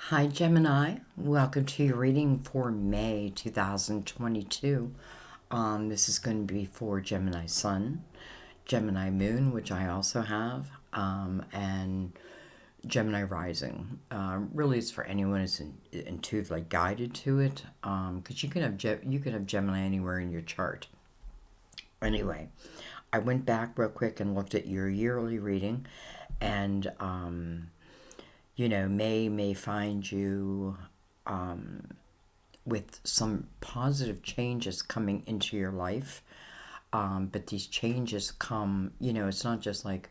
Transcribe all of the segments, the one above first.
Hi, Gemini. Welcome to your reading for May 2022. This is going to be for Gemini Sun, Gemini Moon, which I also have, and Gemini Rising. Really, it's for anyone who's intuitively guided to it, because you can have Gemini anywhere in your chart. Anyway, I went back real quick and looked at your yearly reading, and May find you with some positive changes coming into your life. But these changes come, it's not just like,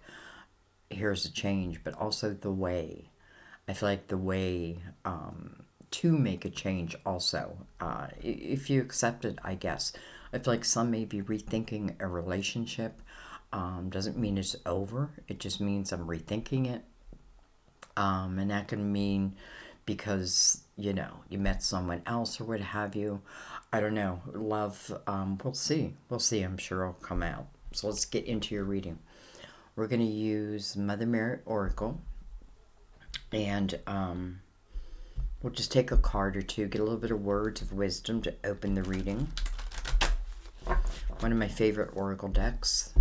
here's a change, but also the way. I feel like the way to make a change also, if you accept it, I guess. I feel like some may be rethinking a relationship. Doesn't mean it's over. It just means I'm rethinking it. And that can mean because, you met someone else or what have you. I don't know. Love, we'll see. We'll see. I'm sure it'll come out. So let's get into your reading. We're going to use Mother Mary Oracle. And we'll just take a card or two, get a little bit of words of wisdom to open the reading. One of my favorite Oracle decks.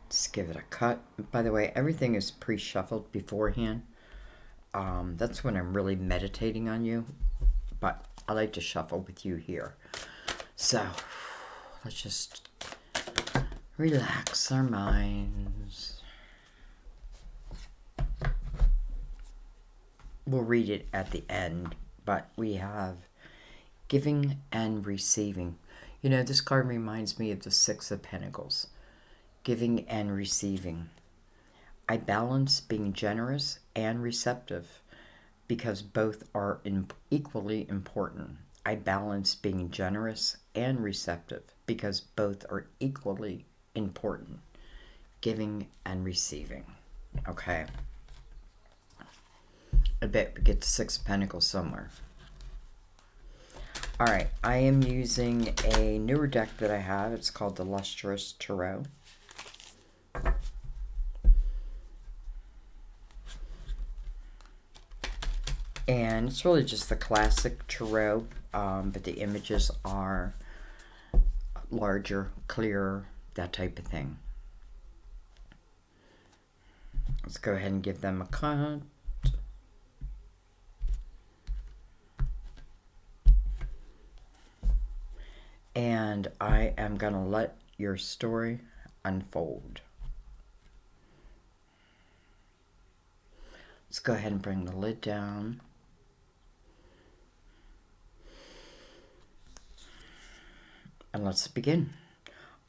Let's give it a cut. By the way, everything is pre-shuffled beforehand. That's when I'm really meditating on you. But I like to shuffle with you here. So, let's just relax our minds. We'll read it at the end, but we have giving and receiving. This card reminds me of the Six of Pentacles. Giving and receiving. I balance being generous and receptive because both are equally important. I balance being generous and receptive because both are equally important. Giving and receiving. Okay. I bet we get the Six of Pentacles somewhere. Alright, I am using a newer deck that I have. It's called the Lustrous Tarot. And it's really just the classic tarot, but the images are larger, clearer, that type of thing. Let's go ahead and give them a cut. And I am going to let your story unfold. Let's go ahead and bring the lid down. And let's begin.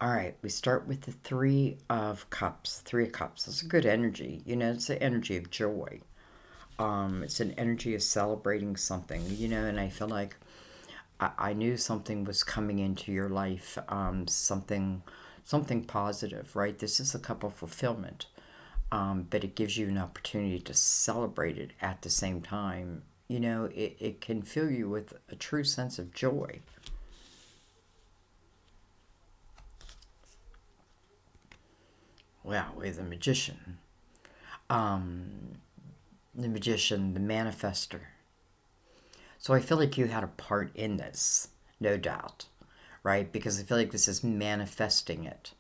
All right, we start with the Three of Cups. Three of Cups. That's a good energy. It's the energy of joy. It's an energy of celebrating something, and I feel like I knew something was coming into your life, something positive, right? This is a cup of fulfillment, but it gives you an opportunity to celebrate it at the same time. It can fill you with a true sense of joy. Wow, with the Magician. The Magician, the Manifester. So I feel like you had a part in this, no doubt, right? Because I feel like this is manifesting it.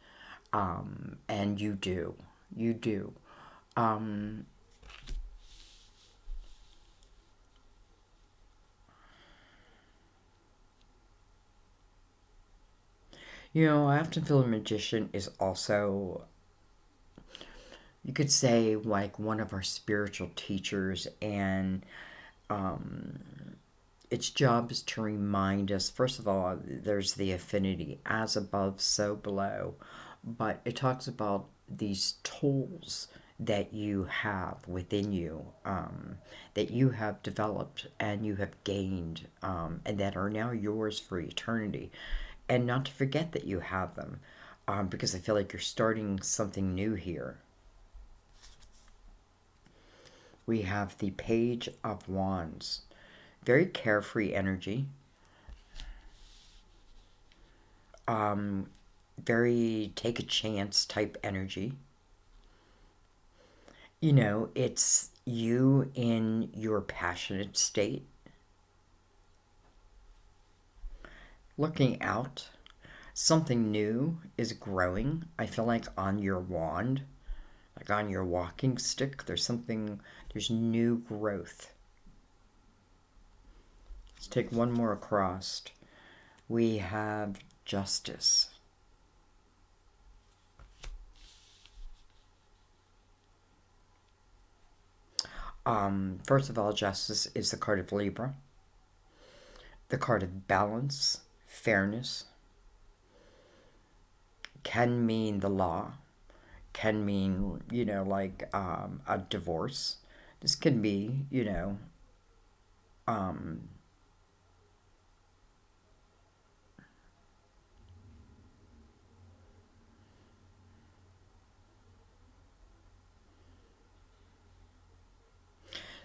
And you do. You do. I often feel a magician is also, you could say, like one of our spiritual teachers, and its job is to remind us, first of all, there's the affinity, as above, so below, but it talks about these tools that you have within you, that you have developed and you have gained, and that are now yours for eternity. And not to forget that you have them, because I feel like you're starting something new here. We have the Page of Wands. Very carefree energy. very take a chance type energy. It's you in your passionate state, looking out. Something new is growing. I feel like on your wand, like on your walking stick, there's new growth. Let's take one more across. We have justice. First of all, justice is the card of Libra, the card of balance, fairness, can mean the law, can mean, like a divorce. This can be, um,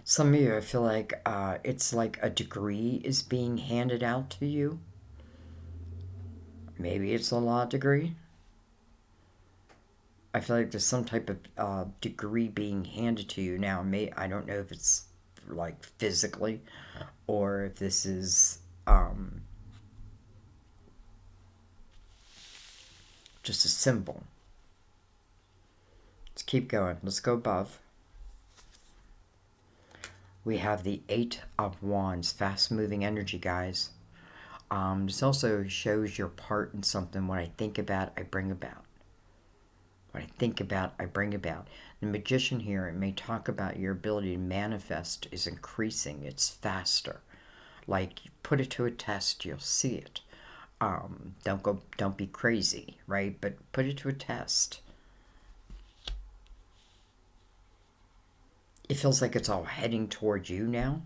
some of you, I feel like it's like a degree is being handed out to you. Maybe it's a law degree. I feel like there's some type of degree being handed to you now. I don't know if it's like physically or if this is just a symbol. Let's keep going. Let's go above. We have the Eight of Wands, fast-moving energy, guys. This also shows your part in something. What I think about, I bring about. What I think about, I bring about. The Magician here, it may talk about your ability to manifest is increasing. It's faster. Like, you put it to a test, you'll see it. Don't be crazy, right? But put it to a test. It feels like it's all heading towards you now.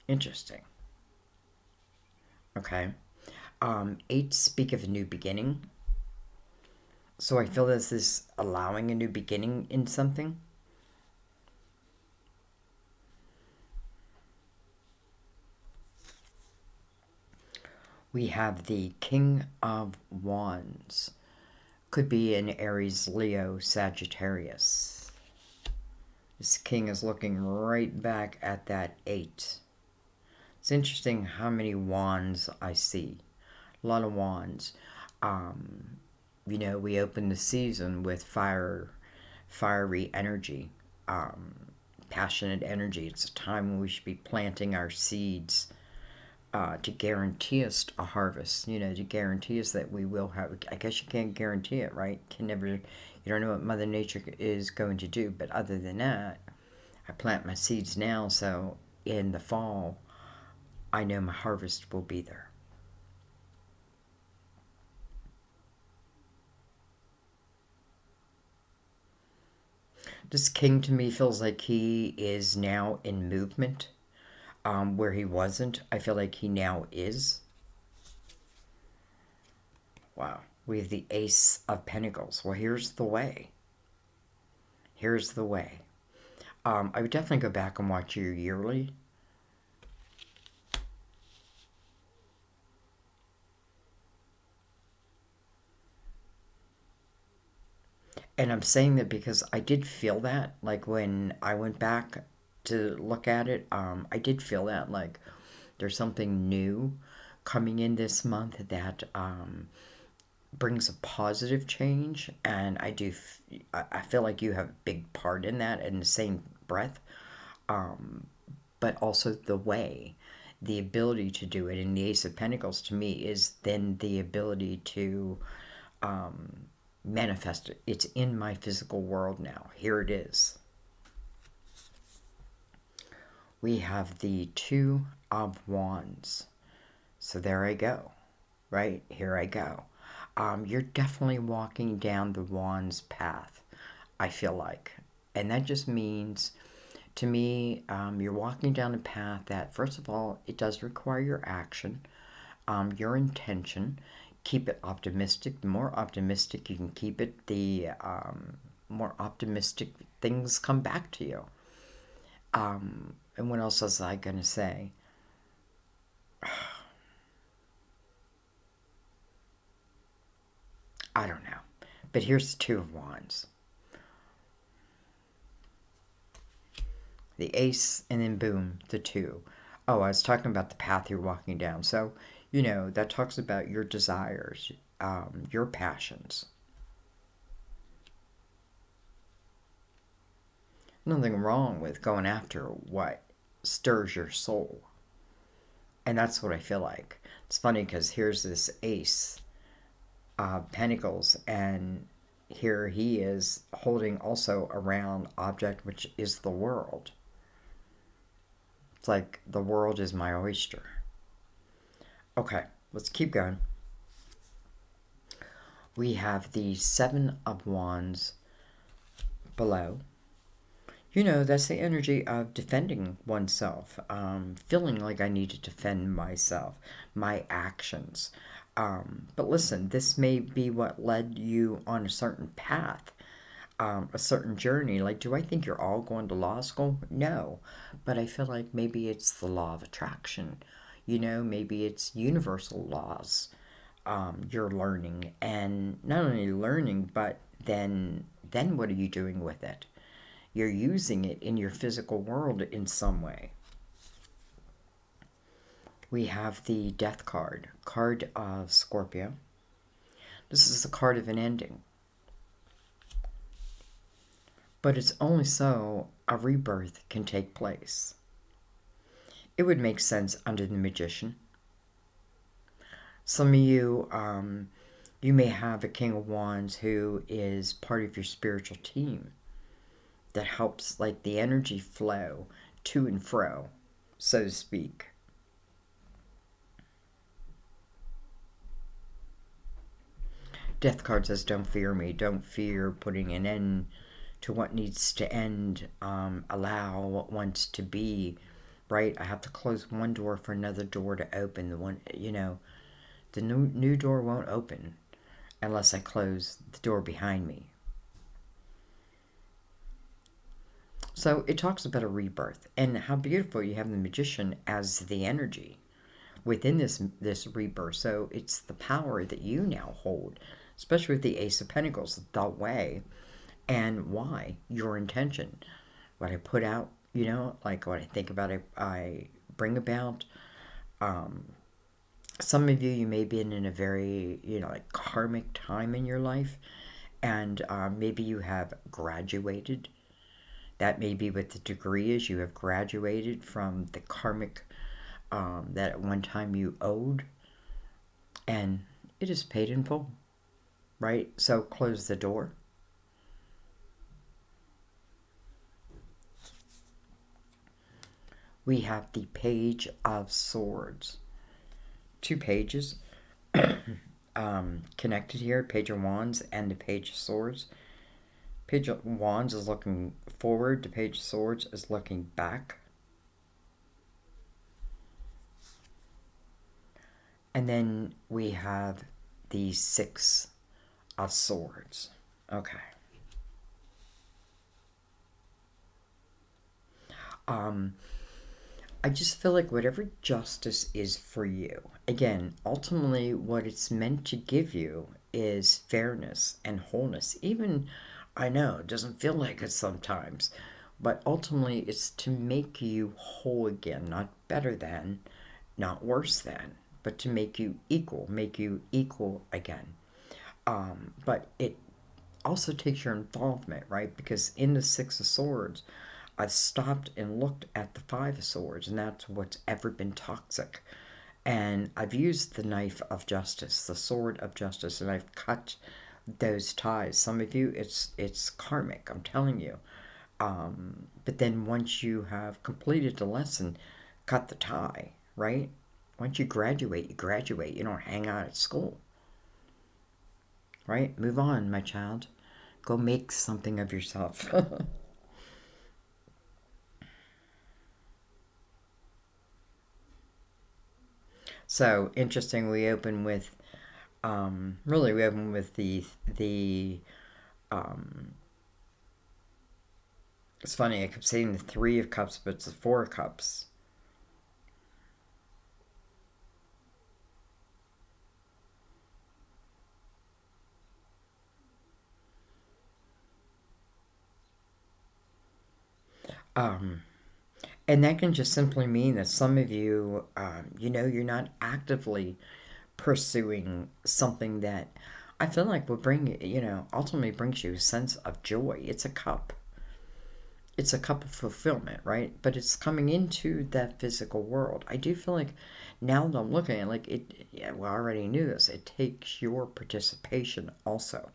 Interesting. Okay. Eight speak of a new beginning. So I feel this is allowing a new beginning in something. We have the King of Wands. Could be an Aries, Leo, Sagittarius. This king is looking right back at that 8. It's interesting how many wands I see. A lot of wands. We open the season with fiery energy, passionate energy. It's a time when we should be planting our seeds to guarantee us a harvest, to guarantee us that we will have. I guess you can't guarantee it, right? You don't know what Mother Nature is going to do, but other than that, I plant my seeds now, so in the fall, I know my harvest will be there. This king to me feels like he is now in movement, where he wasn't. I feel like he now is. Wow. We have the Ace of Pentacles. Well, here's the way. Here's the way. I would definitely go back and watch your yearly. And I'm saying that because I did feel that, like when I went back to look at it, I did feel that, like there's something new coming in this month that brings a positive change, and I feel like you have a big part in that in the same breath, but also the ability to do it. And the Ace of Pentacles to me is then the ability to manifest it. It's in my physical world now. Here it is. We have the Two of Wands. So there I go. Right? Here I go. You're definitely walking down the Wands path, I feel like. And that just means, to me, you're walking down a path that, first of all, it does require your action, your intention. Keep it optimistic. The more optimistic you can keep it, the more optimistic things come back to you. And what else was I going to say? But here's the Two of Wands. The Ace, and then boom, the Two. Oh, I was talking about the path you're walking down. So, that talks about your desires, your passions. Nothing wrong with going after what stirs your soul. And that's what I feel like. It's funny because here's this Ace of Pentacles, and here he is holding also a round object, which is the world. It's like the world is my oyster. Okay, let's keep going. We have the Seven of Wands below. That's the energy of defending oneself, feeling like I need to defend myself, my actions. But listen, this may be what led you on a certain path, a certain journey. Like, do I think you're all going to law school? No. But I feel like maybe it's the law of attraction. Maybe it's universal laws you're learning. And not only learning, but then what are you doing with it? You're using it in your physical world in some way. We have the Death card of Scorpio. This is the card of an ending. But it's only so a rebirth can take place. It would make sense under the Magician. Some of you, you may have a King of Wands who is part of your spiritual team that helps like the energy flow to and fro, so to speak. Death card says, don't fear me. Don't fear putting an end to what needs to end. Allow what wants to be, right? I have to close one door for another door to open. The new door won't open unless I close the door behind me. So it talks about a rebirth and how beautiful you have the Magician as the energy within this rebirth. So it's the power that you now hold, especially with the Ace of Pentacles, the way and why, your intention. What I put out, like what I think about, I bring about. Some of you may be in a very, like karmic time in your life, and maybe you have graduated. That may be what the degree is. You have graduated from the karmic that at one time you owed, and it is paid in full, right? So close the door. We have the Page of Swords. 2 pages connected here, Page of Wands and the Page of Swords. Page of Wands is looking forward, the Page of Swords is looking back. And then we have the 6 of Swords. Okay. I just feel like whatever justice is for you, again, ultimately what it's meant to give you is fairness and wholeness. Even, I know, it doesn't feel like it sometimes, but ultimately it's to make you whole again, not better than, not worse than, but to make you equal again. But it also takes your involvement, right? Because in the 6 of Swords, I've stopped and looked at the 5 of Swords, and that's what's ever been toxic. And I've used the knife of justice, the sword of justice, and I've cut those ties. Some of you, it's karmic, I'm telling you. But then once you have completed the lesson, cut the tie, right? Once you graduate, you graduate. You don't hang out at school. Right? Move on, my child. Go make something of yourself. So interesting. We open with, we open with the. It's funny. I kept saying the 3 of Cups, but it's the 4 of Cups. And that can just simply mean that some of you, you're not actively pursuing something that I feel like will bring, ultimately brings you a sense of joy. It's a cup of fulfillment, right? But it's coming into that physical world. I do feel like now that I'm looking at it, like it, yeah, well, I already knew this. It takes your participation also.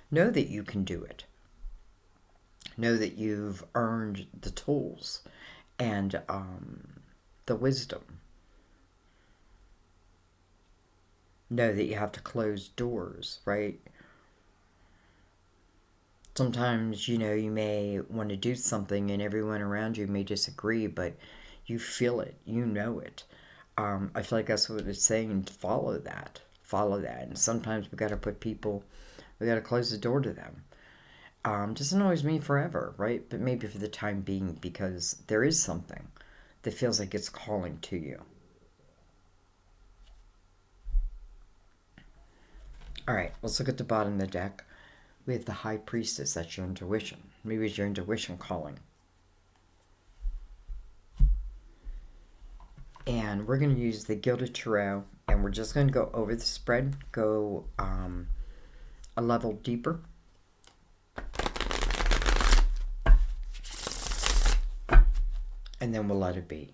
Know that you can do it. Know that you've earned the tools and the wisdom. Know that you have to close doors, right? Sometimes, you may want to do something and everyone around you may disagree, but you feel it, you know it. I feel like that's what it's saying. Follow that. Follow that. And sometimes we got to close the door to them. Doesn't always mean forever, right? But maybe for the time being, because there is something that feels like it's calling to you. All right, let's look at the bottom of the deck. We have the High Priestess. That's your intuition. Maybe it's your intuition calling. And we're going to use the Gilded Tarot, and we're just going to go over the spread, go a level deeper. And then we'll let it be.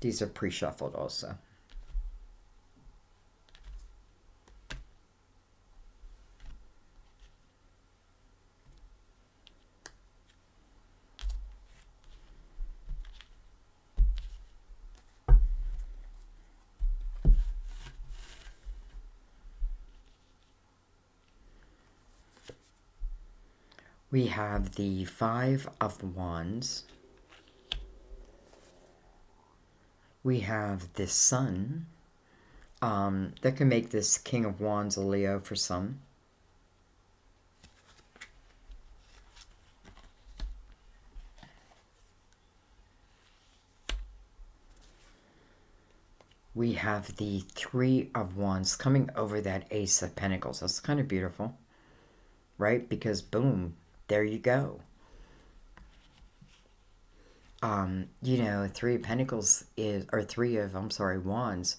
These are pre-shuffled also. We have the Five of Wands. We have the Sun. That can make this King of Wands a Leo for some. We have the Three of Wands coming over that Ace of Pentacles. That's kind of beautiful, right? Because boom, there you go. Three of Pentacles is, or Wands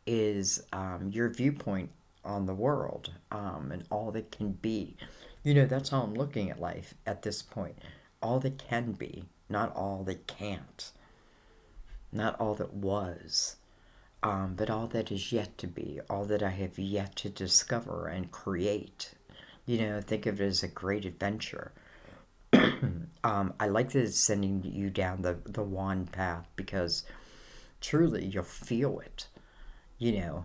is your viewpoint on the world and all that can be. That's how I'm looking at life at this point. All that can be, not all that can't. Not all that was, but all that is yet to be, all that I have yet to discover and create. Think of it as a great adventure. I like that it's sending you down the wand path because truly you'll feel it. You'll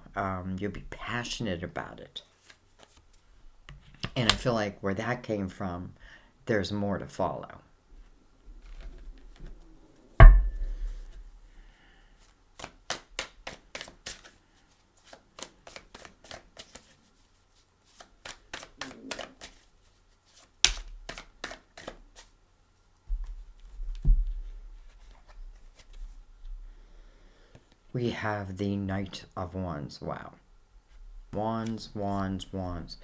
be passionate about it. And I feel like where that came from, there's more to follow. We have the Knight of Wands. Wow. Wands, wands, wands.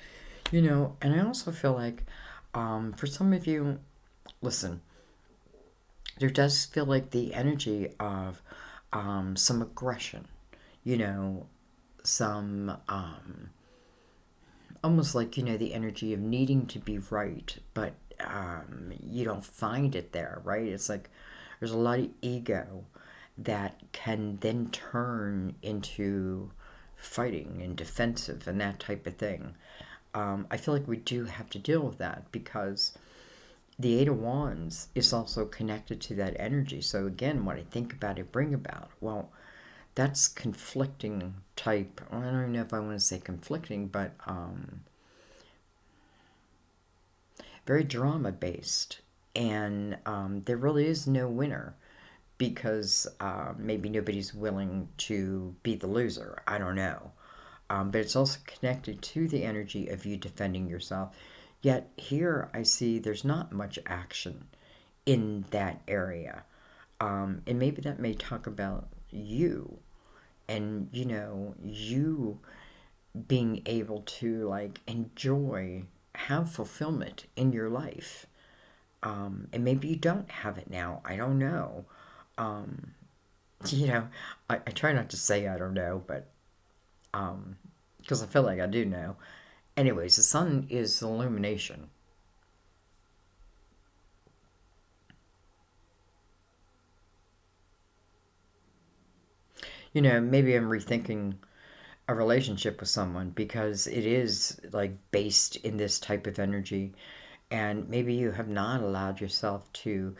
And I also feel like for some of you, listen, there does feel like the energy of some aggression, some almost like, the energy of needing to be right, but you don't find it there, right? It's like there's a lot of ego that can then turn into fighting and defensive and that type of thing. I feel like we do have to deal with that because the Eight of Wands is also connected to that energy. So again, what I think about it, bring about, well, that's conflicting type. I don't even know if I want to say conflicting, but very drama based. And there really is no winner because maybe nobody's willing to be the loser. I don't know. But it's also connected to the energy of you defending yourself. Yet here I see there's not much action in that area. And maybe that may talk about you and, you being able to like enjoy, have fulfillment in your life. And maybe you don't have it now. I don't know. Um, you know, I try not to say I don't know, but because I feel like I do know. Anyways, the sun is illumination. Maybe I'm rethinking a relationship with someone because it is like based in this type of energy, and maybe you have not allowed yourself to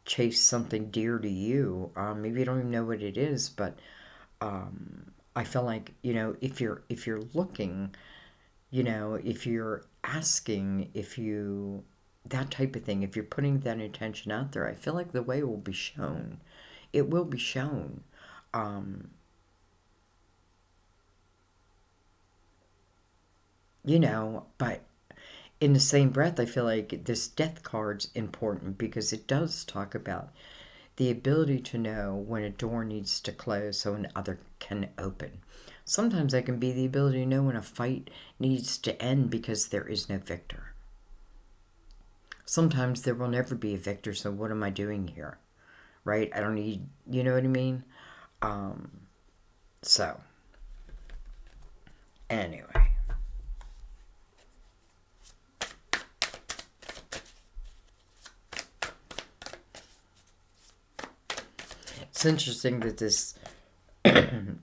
chase something dear to you. Maybe you don't even know what it is, but I feel like if you're looking, if you're asking, if you that type of thing, if you're putting that intention out there, I feel like the way will be shown. It will be shown. Um, but in the same breath, I feel like this death card's important because it does talk about the ability to know when a door needs to close so another can open. Sometimes that can be the ability to know when a fight needs to end because there is no victor. Sometimes there will never be a victor, so what am I doing here? Right? I don't need, you know what I mean? Um, so, anyway. It's interesting that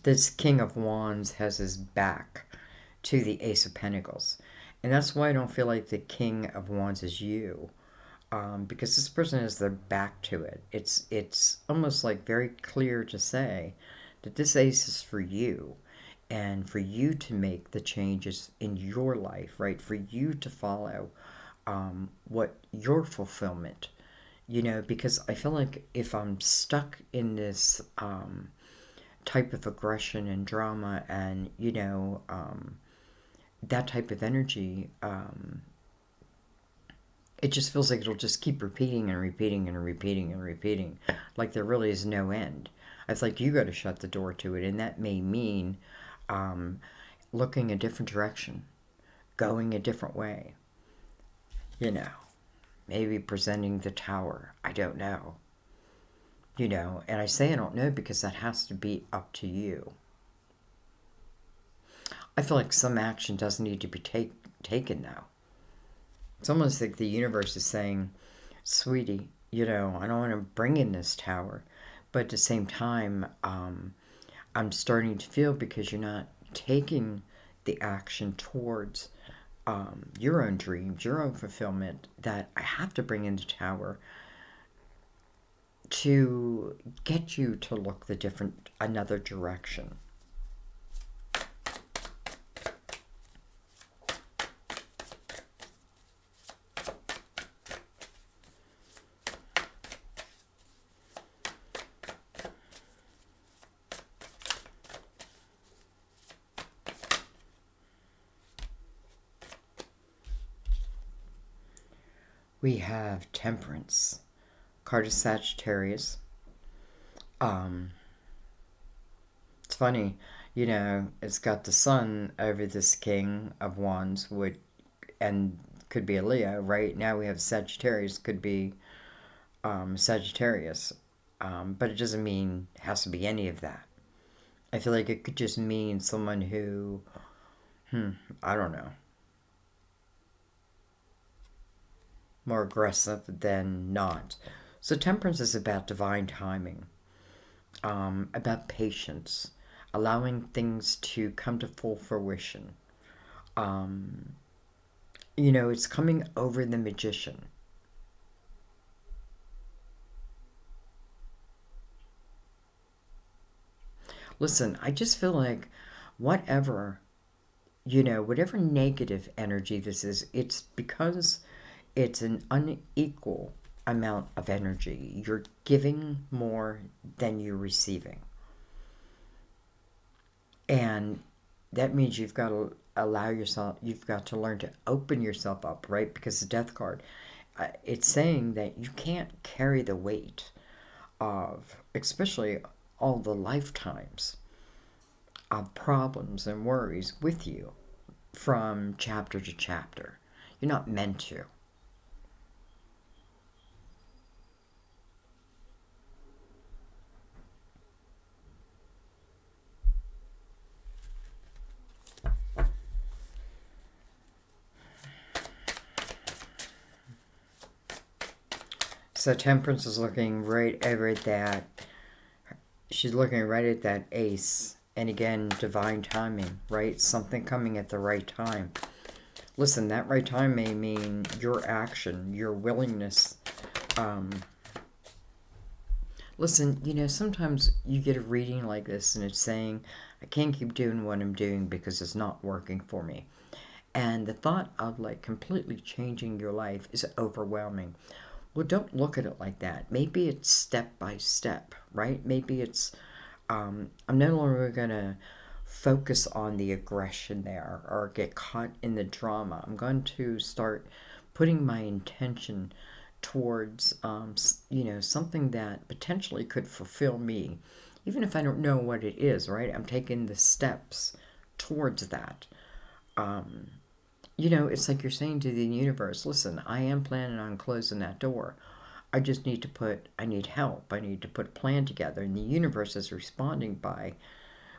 this King of Wands has his back to the Ace of Pentacles. And that's why I don't feel like the King of Wands is you. Because this person has their back to it. It's almost like very clear to say that this ace is for you and for you to make the changes in your life, right? For you to follow what your fulfillment, because I feel like if I'm stuck in this type of aggression and drama and, that type of energy, it just feels like it'll just keep repeating and repeating and repeating and repeating, like there really is no end. I feel like you got to shut the door to it, and that may mean um, looking a different direction, going a different way, you know, maybe presenting the tower. I don't know, and I say I don't know because that has to be up to you. I feel like some action doesn't need to be taken now. It's almost like the universe is saying, sweetie, I don't want to bring in this tower. But at the same time, I'm starting to feel because you're not taking the action towards your own dreams, your own fulfillment, that I have to bring in the tower to get you to look another direction. We have Temperance, card of Sagittarius. Um, it's funny, it's got the sun over this King of Wands, and could be a Leo, right? Now we have Sagittarius, could be Sagittarius, but it doesn't mean it has to be any of that. I feel like it could just mean someone who, I don't know, more aggressive than not. So temperance is about divine timing, about patience, allowing things to come to full fruition. Um, it's coming over the magician. Listen, I just feel like whatever, whatever negative energy this is, it's because it's an unequal amount of energy. You're giving more than you're receiving. And that means you've got to allow yourself, you've got to learn to open yourself up, right? Because the death card, it's saying that you can't carry the weight of, especially all the lifetimes of problems and worries with you from chapter to chapter. You're not meant to. So Temperance is looking right over at that. She's looking right at that ace. And again, divine timing, right? Something coming at the right time. Listen, that right time may mean your action, your willingness. Listen, you know, sometimes you get a reading like this and it's saying, I can't keep doing what I'm doing because it's not working for me. And the thought of like completely changing your life is overwhelming. Well, don't look at it like that. Maybe it's step by step, right? Maybe it's, I'm no longer going to focus on the aggression there or get caught in the drama. I'm going to start putting my intention towards, you know, something that potentially could fulfill me. Even if I don't know what it is, right? I'm taking the steps towards that. You know, it's like you're saying to the universe, listen, I am planning on closing that door. I just need to I need help. I need to put a plan together. And the universe is responding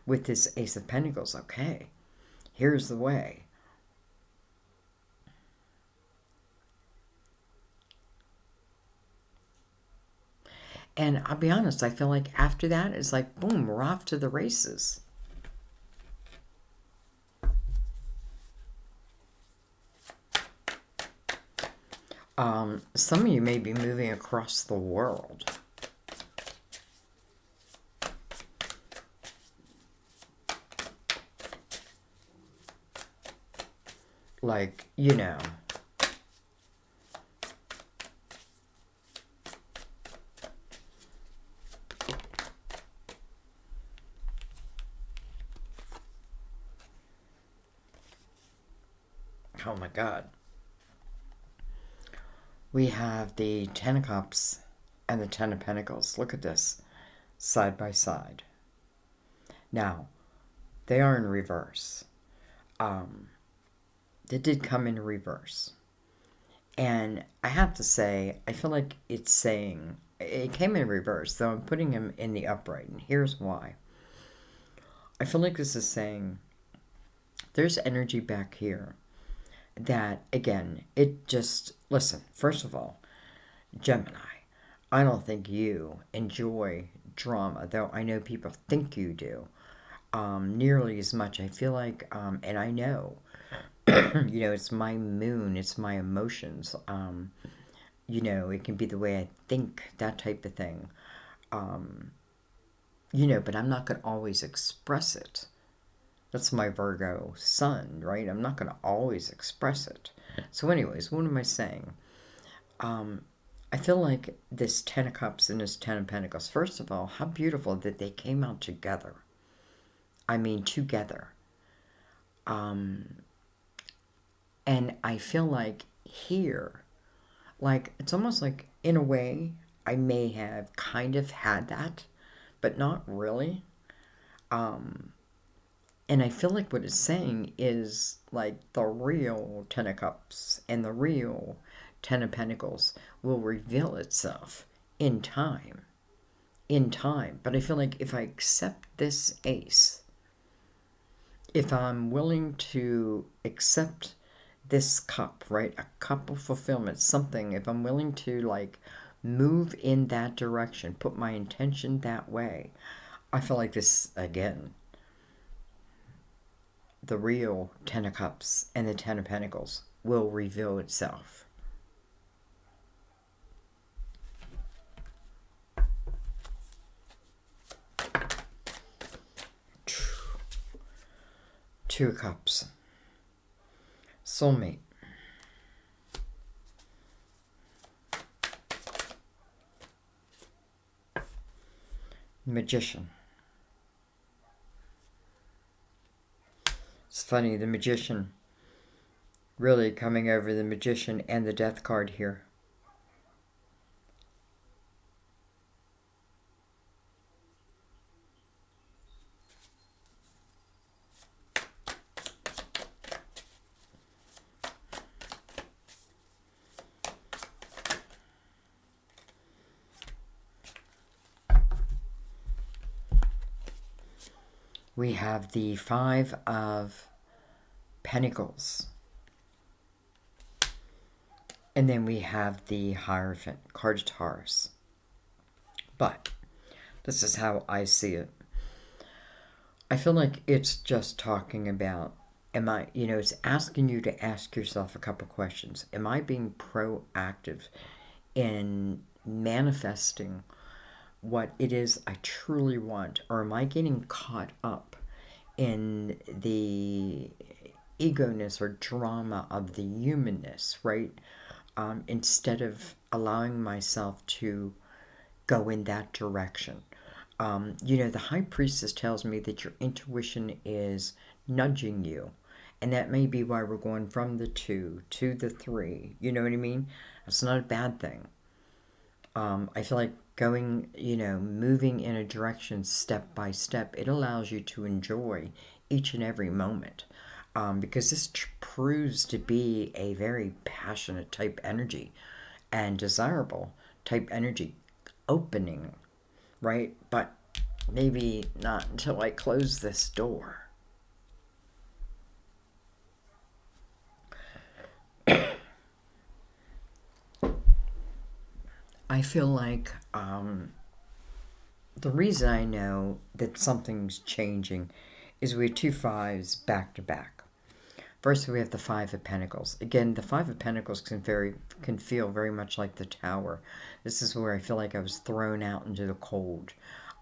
with this Ace of Pentacles. Okay, here's the way. And I'll be honest, I feel like after that, it's like, boom, we're off to the races. Some of you may be moving across the world. Like, you know. Oh my God. We have the Ten of Cups and the Ten of Pentacles. Look at this, side by side. Now, they are in reverse. They did come in reverse. And I have to say, I feel like it's saying, it came in reverse, though I'm putting him in the upright. And here's why. I feel like this is saying, there's energy back here that, again, it just, listen, first of all, Gemini, I don't think you enjoy drama, though I know people think you do, nearly as much. I feel like, and I know, you know, it's my moon, it's my emotions, you know, it can be the way I think, that type of thing, you know, but I'm not going to always express it. That's my Virgo sun, right? I'm not going to always express it. So anyways, what am I saying? I feel like this Ten of Cups and this Ten of Pentacles, first of all, how beautiful that they came out together. I mean, together. And I feel like here, like, it's almost like, in a way, I may have kind of had that, but not really. And I feel like what it's saying is like the real Ten of Cups and the real Ten of Pentacles will reveal itself in time. In time. But I feel like if I accept this ace, if I'm willing to accept this cup, right? A cup of fulfillment, something, if I'm willing to like move in that direction, put my intention that way, I feel like this, again, the real Ten of Cups and the Ten of Pentacles will reveal itself. Two of Cups. Soulmate. Magician. It's funny, the Magician, really coming over the Magician and the Death card here. We have the Five of Pentacles. And then we have the Hierophant, card of Taurus. But this is how I see it. I feel like it's just talking about, it's asking you to ask yourself a couple questions. Am I being proactive in manifesting what it is I truly want? Or am I getting caught up in the ego-ness or drama of the humanness, right? Instead of allowing myself to go in that direction. The high priestess tells me that your intuition is nudging you. And that may be why we're going from the 2 to the 3. You know what I mean? It's not a bad thing. I feel like going, moving in a direction step by step, it allows you to enjoy each and every moment. Because this proves to be a very passionate type energy and desirable type energy opening, right? But maybe not until I close this door. I feel like the reason I know that something's changing is we have 2 5s back to back. First, we have the 5 of Pentacles. Again, the 5 of Pentacles can feel very much like the Tower. This is where I feel like I was thrown out into the cold.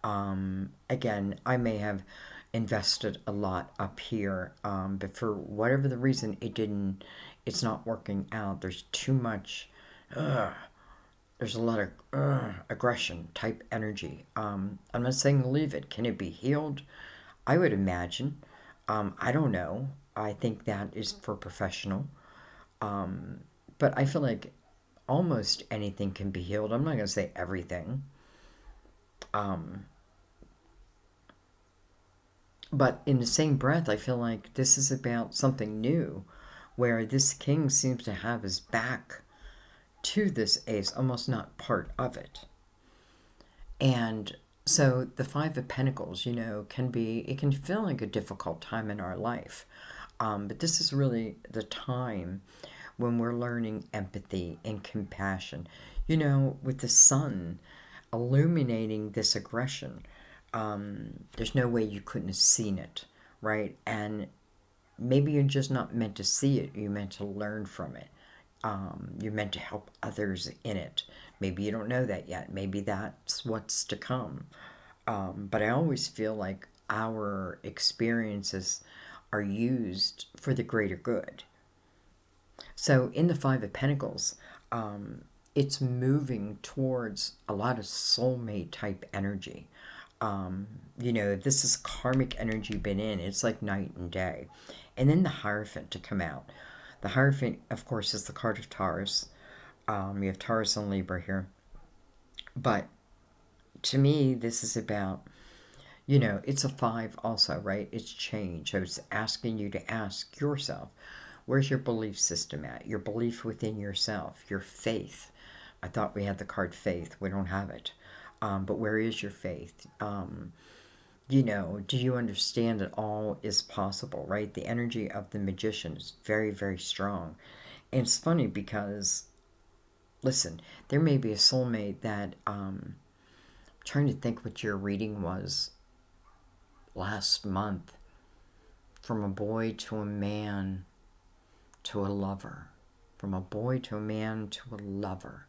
Again, I may have invested a lot up here, but for whatever the reason, it's not working out. There's too much, there's a lot of aggression type energy. I'm not saying leave it. Can it be healed? I would imagine. I don't know. I think that is for professional. But I feel like almost anything can be healed. I'm not going to say everything. But in the same breath, I feel like this is about something new, where this king seems to have his back to this ace, almost not part of it. And so the 5 of Pentacles, it can feel like a difficult time in our life. But this is really the time when we're learning empathy and compassion. With the sun illuminating this aggression, there's no way you couldn't have seen it, right? And maybe you're just not meant to see it. You're meant to learn from it. You're meant to help others in it. Maybe you don't know that yet. Maybe that's what's to come. But I always feel like our experiences are used for the greater good. So in the 5 of Pentacles, it's moving towards a lot of soulmate type energy. This is karmic energy been in. It's like night and day. And then the Hierophant to come out. The Hierophant, of course, is the card of Taurus. We have Taurus and Libra here. But to me, this is about, it's a 5 also, right? It's change. So it's asking you to ask yourself, where's your belief system at? Your belief within yourself, your faith. I thought we had the card faith. We don't have it. But where is your faith? Do you understand that all is possible, right? The energy of the Magician is very, very strong. And it's funny because, listen, there may be a soulmate that, I'm trying to think what your reading was last month. From a boy to a man to a lover. From a boy to a man to a lover.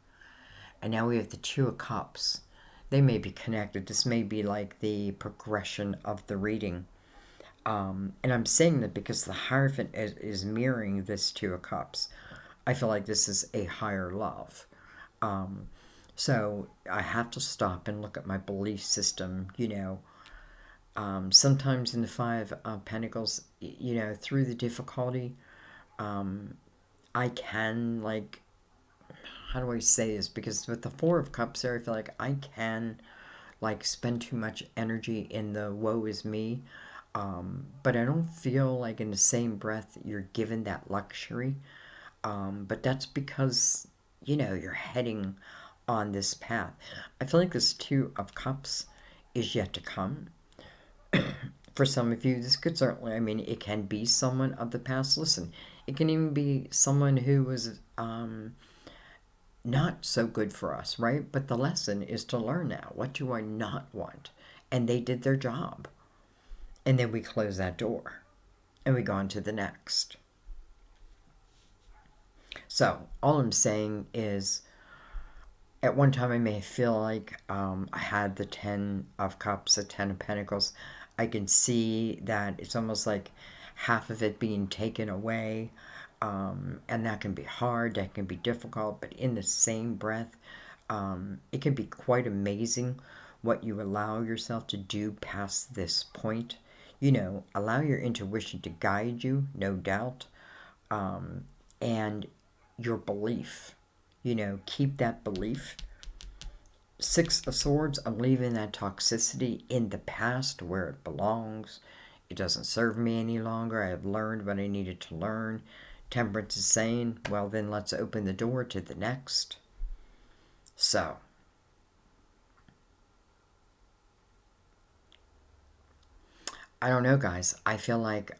And now we have the 2 of Cups. They may be connected. This may be like the progression of the reading. And I'm saying that because the Hierophant is mirroring this 2 of Cups. I feel like this is a higher love. So I have to stop and look at my belief system, sometimes in the 5 of Pentacles, through the difficulty, I can, how do I say this? Because with the 4 of Cups there, I feel like I can, spend too much energy in the woe is me. But I don't feel like in the same breath you're given that luxury. But that's because, you're heading on this path. I feel like this 2 of Cups is yet to come. For some of you, this could certainly, it can be someone of the past. Listen, it can even be someone who was not so good for us, right? But the lesson is to learn now. What do I not want? And they did their job. And then we close that door and we go on to the next. So all I'm saying is, at one time I may feel like I had the 10 of Cups, the 10 of Pentacles. I can see that it's almost like half of it being taken away. And that can be hard, that can be difficult, but in the same breath, it can be quite amazing what you allow yourself to do past this point. You know, allow your intuition to guide you, no doubt, and your belief. You know, keep that belief. Six of Swords, I'm leaving that toxicity in the past where it belongs. It doesn't serve me any longer. I have learned what I needed to learn. Temperance is saying, well, then let's open the door to the next. So, I don't know, guys. I feel like,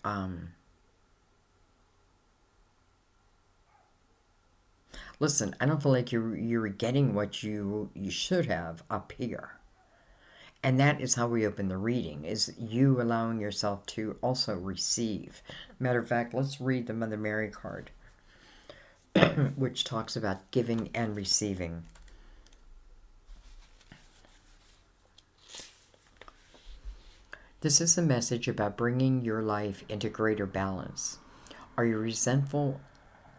listen, I don't feel like you're getting what you should have up here. And that is how we open the reading, is you allowing yourself to also receive. Matter of fact, let's read the Mother Mary card, which talks about giving and receiving. This is a message about bringing your life into greater balance. Are you resentful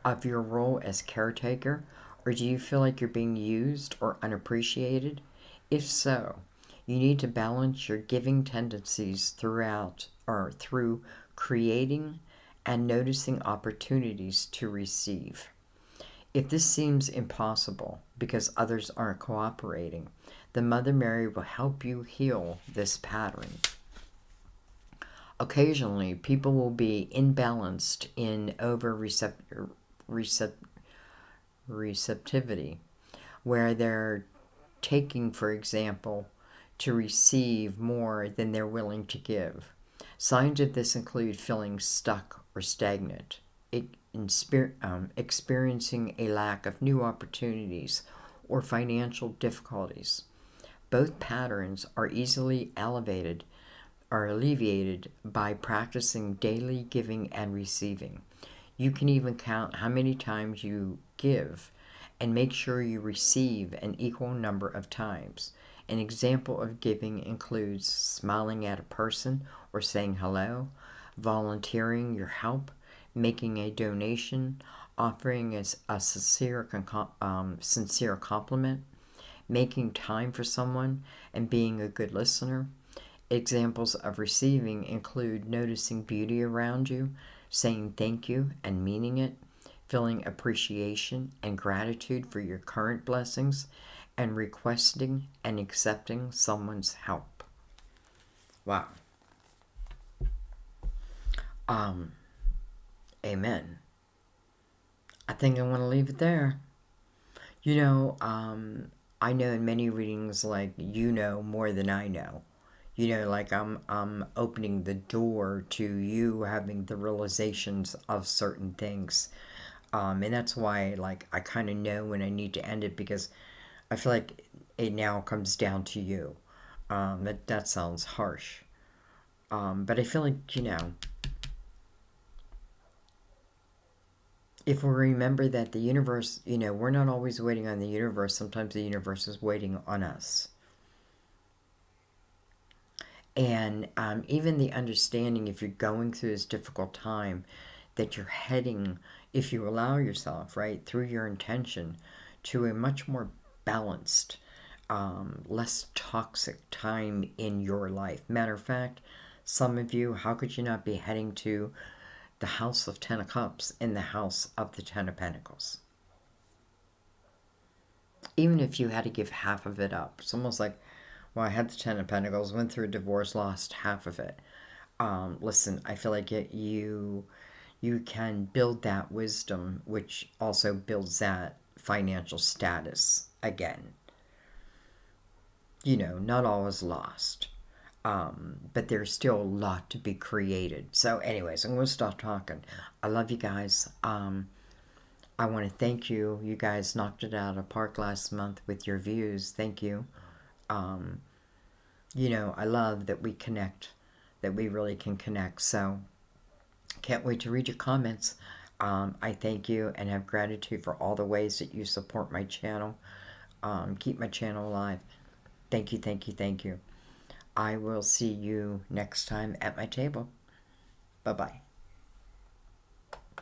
of your role as caretaker, or do you feel like you're being used or unappreciated? If so, you need to balance your giving tendencies through creating and noticing opportunities to receive. If this seems impossible because others aren't cooperating, then Mother Mary will help you heal this pattern. Occasionally, people will be imbalanced in receptivity, where they're taking, for example, to receive more than they're willing to give. Signs of this include feeling stuck or stagnant, experiencing a lack of new opportunities, or financial difficulties. Both patterns are easily alleviated by practicing daily giving and receiving. You can even count how many times you give and make sure you receive an equal number of times. An example of giving includes smiling at a person or saying hello, volunteering your help, making a donation, offering a sincere compliment, making time for someone, and being a good listener. Examples of receiving include noticing beauty around you, saying thank you and meaning it, feeling appreciation and gratitude for your current blessings, and requesting and accepting someone's help. Wow. Amen. I think I want to leave it there. You know, I know in many readings, like, you know more than I know. You know, like I'm opening the door to you having the realizations of certain things. And that's why, like, I kind of know when I need to end it, because I feel like it now comes down to you. That sounds harsh. But I feel like, you know, if we remember that the universe, you know, we're not always waiting on the universe. Sometimes the universe is waiting on us. And even the understanding, if you're going through this difficult time, that you're heading, if you allow yourself, right, through your intention, to a much more balanced, less toxic time in your life. Matter of fact, some of you, how could you not be heading to the House of Ten of Cups in the House of the Ten of Pentacles? Even if you had to give half of it up. It's almost like, well, I had the Ten of Pentacles, went through a divorce, lost half of it. Listen, I feel like you can build that wisdom, which also builds that financial status again. You know, not all is lost. But there's still a lot to be created. So anyways, I'm going to stop talking. I love you guys. I want to thank you. You guys knocked it out of the park last month with your views. Thank you. Um, I love that we connect, that we really can connect. So, can't wait to read your comments. I thank you and have gratitude for all the ways that you support my channel. Keep my channel alive. Thank you, thank you, thank you. I will see you next time at my table. Bye-bye.